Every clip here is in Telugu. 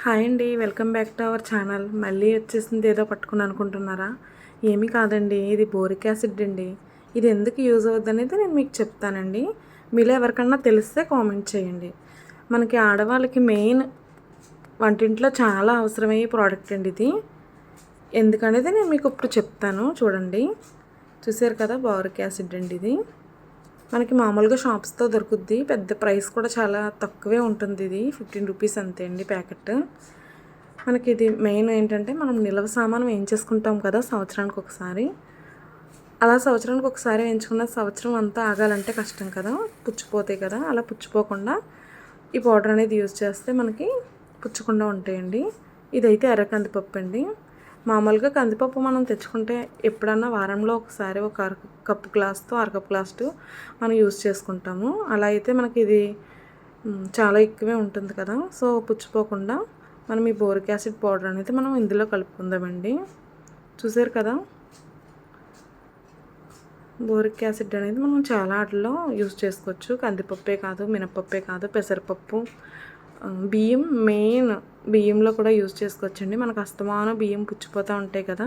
హాయ్ అండి, welcome back to our channel. మళ్ళీ వచ్చేసింది ఏదో పట్టుకుని అనుకుంటున్నారా? ఏమీ కాదండి, ఇది బోరిక్ యాసిడ్ అండి. ఇది ఎందుకు యూజ్ అవుద్ది అనేది నేను మీకు చెప్తానండి. మీలో ఎవరికన్నా తెలిస్తే కామెంట్ చేయండి. మనకి ఆడవాళ్ళకి మెయిన్ వంటింట్లో చాలా అవసరమయ్యే ప్రోడక్ట్ అండి ఇది. ఎందుకనేది నేను మీకు ఇప్పుడు చెప్తాను. చూడండి, చూసారు కదా, బోరిక్ యాసిడ్ అండి ఇది. మనకి మామూలుగా షాప్స్తో దొరుకుద్ది. పెద్ద ప్రైస్ కూడా చాలా తక్కువే ఉంటుంది. ఇది 15 రూపీస్ అంతే అండి ప్యాకెట్. మనకి ఇది మెయిన్ ఏంటంటే, మనం నిల్వ సామాను వేయించేసుకుంటాం కదా సంవత్సరానికి ఒకసారి. అలా సంవత్సరానికి ఒకసారి వేయించుకున్న సంవత్సరం అంతా ఆగాలంటే కష్టం కదా, పుచ్చిపోతాయి కదా. అలా పుచ్చిపోకుండా ఈ పౌడర్ అనేది యూజ్ చేస్తే మనకి పుచ్చకుండా ఉంటాయండి. ఇదైతే ఎర్ర కందిపప్పు అండి. మామూలుగా కందిపప్పు మనం తెచ్చుకుంటే ఎప్పుడన్నా వారంలో ఒకసారి ఒక కప్పు గ్లాస్తో అరకప్పు గ్లాసు మనం యూజ్ చేసుకుంటాము. అలా అయితే మనకి ఇది చాలా ఎక్కువే ఉంటుంది కదా. సో పుచ్చిపోకుండా మనం ఈ బోరిక్ యాసిడ్ పౌడర్ అనేది మనం ఇందులో కలుపుకుందామండి. చూసారు కదా, బోరిక్ యాసిడ్ అనేది మనం చాలా వాటిలో యూజ్ చేసుకోవచ్చు. కందిపప్పే కాదు, మినపప్పే కాదు, పెసరపప్పు, బియ్యం, మెయిన్ బియ్యంలో కూడా యూజ్ చేసుకోవచ్చండి. మనకు అస్తమానం బియ్యం పుచ్చిపోతూ ఉంటాయి కదా.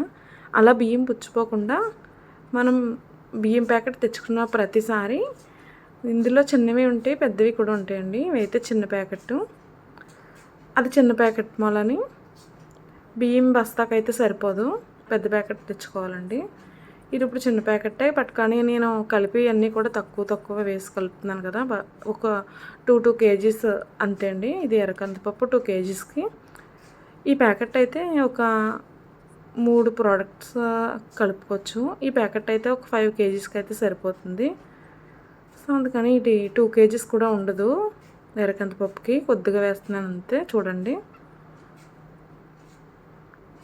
అలా బియ్యం పుచ్చిపోకుండా మనం బియ్యం ప్యాకెట్ తెచ్చుకున్న ప్రతిసారి ఇందులో చిన్నవి ఉంటాయి, పెద్దవి కూడా ఉంటాయండి. ఇవైతే చిన్న ప్యాకెట్, అది చిన్న ప్యాకెట్ మూలని బియ్యం బస్తాకైతే సరిపోదు, పెద్ద ప్యాకెట్ తెచ్చుకోవాలండి. ఇది ఇప్పుడు చిన్న ప్యాకెట్టే పట్టుకొని నేను కలిపి అన్నీ కూడా తక్కువ వేసి కలుపుతున్నాను కదా. ఒక 2 kgs అంతే అండి. ఇది ఎర్రకందిపప్పు 2 kgsకి. ఈ ప్యాకెట్ అయితే ఒక 3 ప్రోడక్ట్స్ కలుపుకోవచ్చు. ఈ ప్యాకెట్ అయితే ఒక 5 kgsకి అయితే సరిపోతుంది. సో అందుకని ఇది 2 kgs కూడా ఉండదు. ఎర్రకందిపప్పుకి కొద్దిగా వేస్తున్నాను అంతే. చూడండి,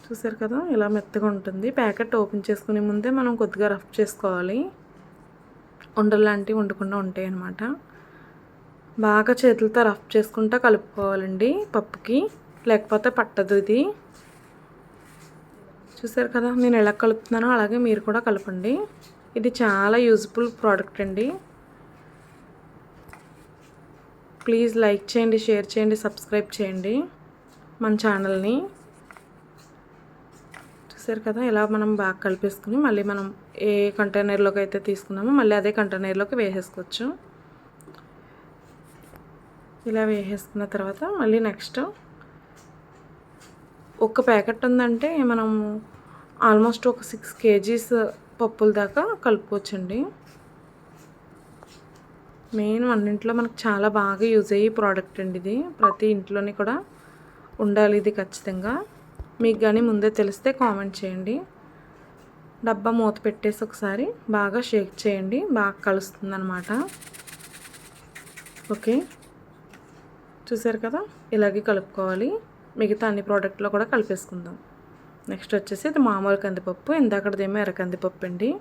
చూసారు కదా, ఇలా మెత్తగా ఉంటుంది. ప్యాకెట్ ఓపెన్ చేసుకునే ముందే మనం కొద్దిగా రఫ్ చేసుకోవాలి, ఉండలు లాంటివి ఉండకుండా ఉంటాయి అన్నమాట. బాగా చేతులతో రఫ్ చేసుకుంటా కలుపుకోవాలండి పప్పుకి, లేకపోతే పట్టదు ఇది. చూసారు కదా, నేను ఎలా కలుపుతున్నానో అలాగే మీరు కూడా కలపండి. ఇది చాలా యూజ్ఫుల్ ప్రోడక్ట్ అండి. ప్లీజ్ లైక్ చేయండి, షేర్ చేయండి, సబ్స్క్రైబ్ చేయండి మన ఛానల్ని. చూసారు కదా, ఇలా మనం బాగా కలిపేసుకుని మళ్ళీ మనం ఏ కంటైనర్లోకి అయితే తీసుకున్నామో మళ్ళీ అదే కంటైనర్లోకి వేసేసుకోవచ్చు. ఇలా వేసేసుకున్న తర్వాత మళ్ళీ నెక్స్ట్ ఒక ప్యాకెట్ ఉందంటే మనం ఆల్మోస్ట్ ఒక 6 kgs పప్పుల దాకా కలుపుకోవచ్చండి. మెయిన్ వంటింట్లో మనకు చాలా బాగా యూజ్ అయ్యే ప్రోడక్ట్ అండి ఇది. ప్రతి ఇంట్లోని కూడా ఉండాలి ఇది ఖచ్చితంగా. మీకు కానీ ముందే తెలిస్తే కామెంట్ చేయండి. డబ్బా మూత పెట్టేసి ఒకసారి బాగా షేక్ చేయండి, బాగా కలుస్తుంది అన్నమాట. ఓకే, చూసారు కదా, ఇలాగే కలుపుకోవాలి. మిగతా అన్ని ప్రోడక్ట్లో కూడా కలిపేసుకుందాం. నెక్స్ట్ వచ్చేసి ఇది మామూలు కందిపప్పు, ఇందాకదేమో ఎర్ర కందిపప్పు అండి.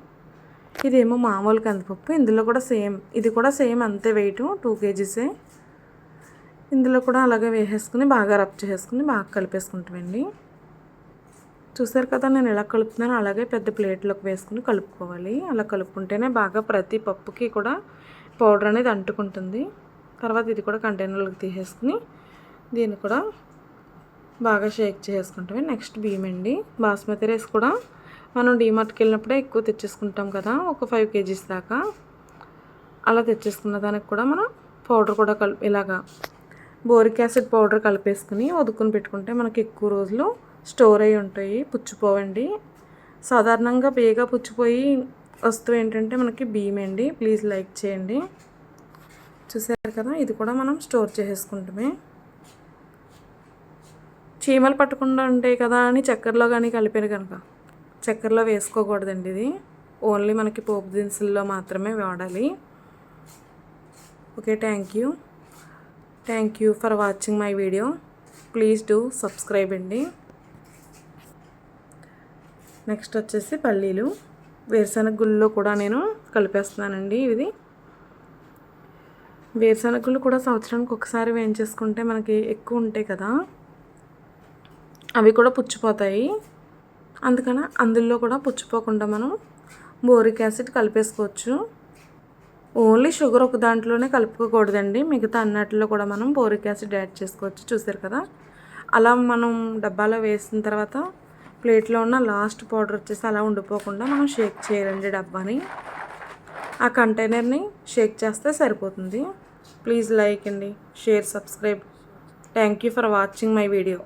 ఇదేమో మామూలు కందిపప్పు. ఇందులో కూడా సేమ్, ఇది కూడా సేమ్ అంతే వెయిట్ 2 kgs. ఇందులో కూడా అలాగే వేసేసుకుని బాగా రబ్ చేసుకుని బాగా కలిపేసుకుంటామండి. చూసారు కదా, నేను ఎలా కలుపుతున్నానో అలాగే పెద్ద ప్లేట్లోకి వేసుకుని కలుపుకోవాలి. అలా కలుపుకుంటేనే బాగా ప్రతి పప్పుకి కూడా పౌడర్ అనేది అంటుకుంటుంది. తర్వాత ఇది కూడా కంటైనర్లోకి తీసేసుకుని దీన్ని కూడా బాగా షేక్ చేసుకుంటామే. నెక్స్ట్ బియ్యం అండి. బాస్మతి రైస్ కూడా మనం డీమార్ట్కి వెళ్ళినప్పుడే ఎక్కువ తెచ్చేసుకుంటాం కదా, ఒక 5 kgs దాకా. అలా తెచ్చేసుకున్న దానికి కూడా మనం పౌడర్ కూడా ఇలాగా బోరిక్ యాసిడ్ పౌడర్ కలిపేసుకుని వదుకుని పెట్టుకుంటే మనకి ఎక్కువ రోజులు స్టోర్ అయ్యి ఉంటాయి, పుచ్చిపోవండి. సాధారణంగా బేగా పుచ్చిపోయి వస్తువు ఏంటంటే మనకి బియ్యం అండి. ప్లీజ్ లైక్ చేయండి. చూసారు కదా, ఇది కూడా మనం స్టోర్ చేసేసుకుంటామే. చీమలు పట్టకుండా ఉంటాయి కదా అని చక్కెరలో కానీ కలిపారు కనుక చక్కెరలో వేసుకోకూడదండి. ఇది ఓన్లీ మనకి పోపు దినుసుల్లో మాత్రమే వాడాలి. Okay, thank you for watching my video. Please do subscribe అండి. నెక్స్ట్ వచ్చేసి పల్లీలు, వేరుశనగ గుళ్ళు కూడా నేను కలిపేస్తున్నానండి. ఇది వేరుశనగ గుళ్ళు కూడా సంవత్సరానికి ఒకసారి వేయించేసుకుంటే మనకి ఎక్కువ ఉంటాయి కదా, అవి కూడా పుచ్చిపోతాయి. అందుకని అందులో కూడా పుచ్చిపోకుండా మనం బోరిక్ యాసిడ్ కలిపేసుకోవచ్చు. ఓన్లీ షుగర్ ఒక దాంట్లోనే కలుపుకోకూడదండి, మిగతా అన్నిటిలో కూడా మనం బోరిక్ యాసిడ్ యాడ్ చేసుకోవచ్చు. చూసారు కదా, అలా మనం డబ్బాలో వేసిన తర్వాత ప్లేట్లో ఉన్న లాస్ట్ పౌడర్ వచ్చేసి అలా ఉండిపోకుండా మనం షేక్ చేయాలండి డబ్బాని. ఆ కంటైనర్ని షేక్ చేస్తే సరిపోతుంది. ప్లీజ్ లైక్ అండి, share, subscribe. Thank you for watching my video.